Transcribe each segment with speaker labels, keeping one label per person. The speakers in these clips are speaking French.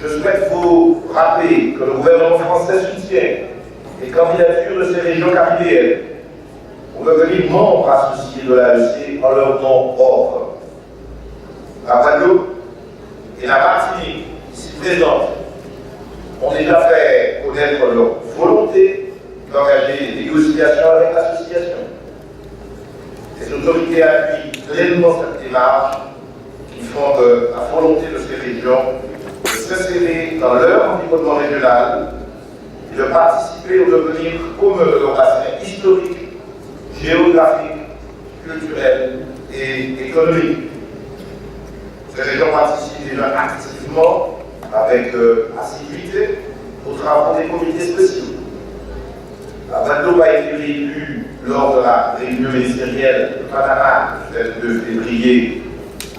Speaker 1: je souhaite vous rappeler que le gouvernement français soutient les candidatures de ces régions caribéennes pour devenir membres associés de l'AEC en leur nom propre. La Guadeloupe et la Martinique, ici présentes, ont déjà fait connaître leur volonté d'engager des négociations avec l'association. Les autorités appuient pleinement cette démarche qui font de la volonté de ces régions de s'insérer dans leur environnement régional et de participer au devenir commun de leur bassin historique, géographique, culturel et économique. Ces régions participent déjà activement, avec assiduité, aux travaux des comités spéciaux. La Guadeloupe a été réélue lors de la réunion ministérielle de Panama du 22 février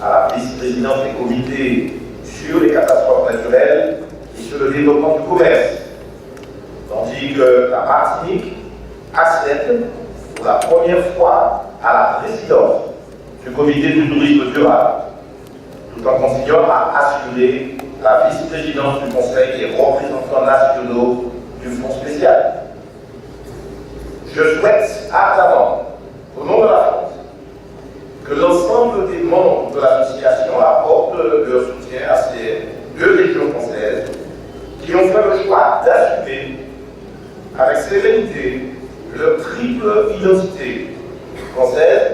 Speaker 1: à la vice-présidence des comités sur les catastrophes naturelles et sur le développement du commerce, tandis que la Martinique accède pour la première fois à la présidence du comité du tourisme durable, tout en continuant à assurer la vice-présidence du Conseil des représentants nationaux du Fonds spécial. Je souhaite ardemment, au nom de la France, que l'ensemble des membres de l'association apportent leur soutien à ces deux régions françaises qui ont fait le choix d'assumer avec sérénité leur triple identité française,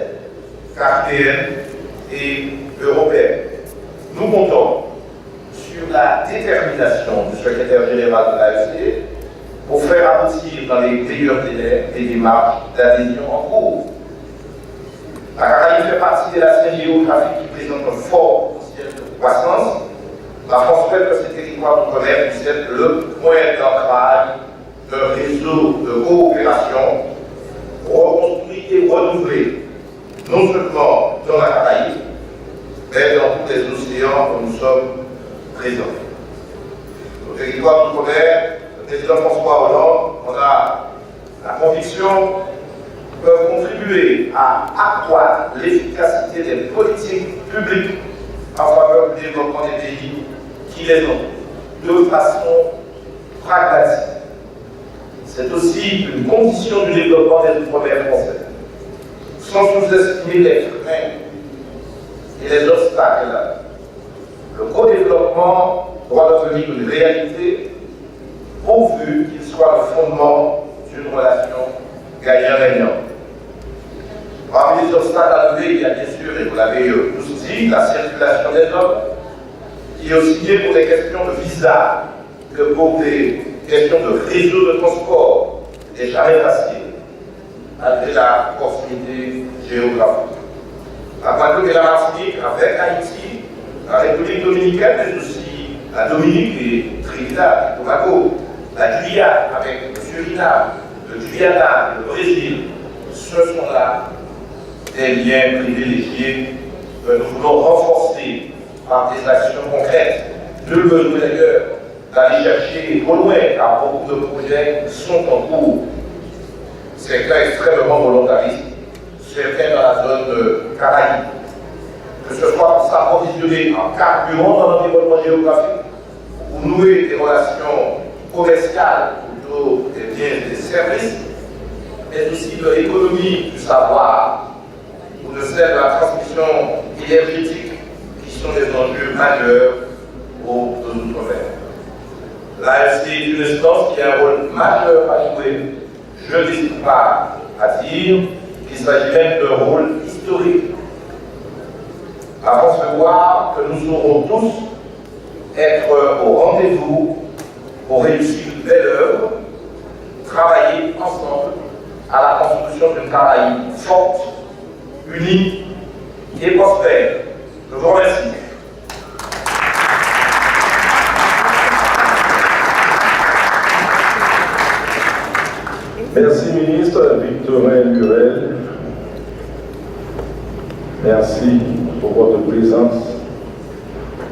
Speaker 1: caribéenne et européenne. Nous comptons sur la détermination du secrétaire général de l'AEC pour faire aboutir dans les meilleurs délais les démarches d'adhésion en cours. La Caraïbe fait partie des nations géographiques qui présentent un fort potentiel de croissance. La France souhaite que ces territoires d'outre-mer puissent être le point d'ancrage d'un réseau de coopération reconstruit et renouvelé, non seulement dans la Caraïbe, mais dans tous les océans où nous sommes présents. Nos territoires d'outre-mer, le président François Hollande, on a la conviction peuvent contribuer à accroître l'efficacité des politiques publiques en faveur du développement des pays qui les ont, de façon pragmatique. C'est aussi une condition du développement des outre-mer français. Sans sous-estimer les freins et les obstacles, le co-développement doit devenir une réalité pourvu qu'il soit le fondement d'une relation gagnant-gagnant. Parmi les obstacles à lever, il y a bien sûr, et vous l'avez tous dit, la circulation des hommes, qui est aussi bien pour des questions de visa que pour des questions de réseau de transport, n'est jamais facile, malgré la proximité géographique. La Guadeloupe et la Martinique, avec Haïti, la République dominicaine, mais aussi la Dominique et Trinidad et Tobago, la Guyane avec le Suriname, le Guyana et le Brésil, ce sont là des liens privilégiés que nous voulons renforcer par des actions concrètes. Nul besoin d'ailleurs d'aller chercher au loin, car beaucoup de projets sont en cours. Certains extrêmement volontaristes, certains dans la zone Caraïbe. Que ce soit pour s'approvisionner en carburant dans l'environnement géographique, ou nouer des relations commerciales, plutôt des biens et des services, mais aussi de l'économie du savoir, ou de celle de la transmission énergétique, qui sont des enjeux majeurs aux Outre-mer. L'AEC est une instance qui a un rôle majeur à jouer. Je n'hésite pas à dire qu'il s'agit même d'un rôle historique. Avant de voir que nous saurons tous être au rendez-vous pour réussir une belle œuvre, travailler ensemble à la construction d'une Caraïbe forte, unie et prospère. Je vous remercie.
Speaker 2: Merci, ministre Victorin Lurel. Merci pour votre présence.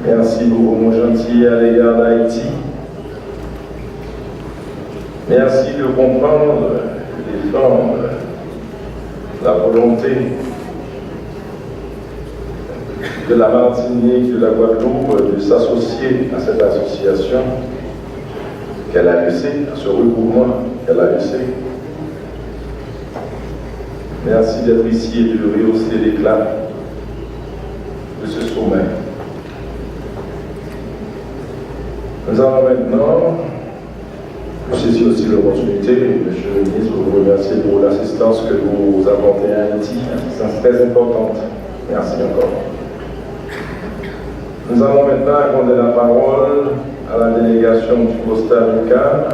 Speaker 2: Merci pour vos mots gentils à l'égard d'Haïti. Merci de comprendre, de défendre la volonté de la Martinique, de la Guadeloupe, de s'associer à cette association qu'elle a laissée, à ce regroupement qu'elle a laissé. Merci d'être ici et de rehausser l'éclat de ce sommet. Nous allons maintenant, je saisis aussi l'opportunité, Monsieur le ministre, de vous remercier pour l'assistance que vous apportez à Haïti, assistance très importante. Merci encore. Nous allons maintenant accorder la parole à la délégation du Costa Rica,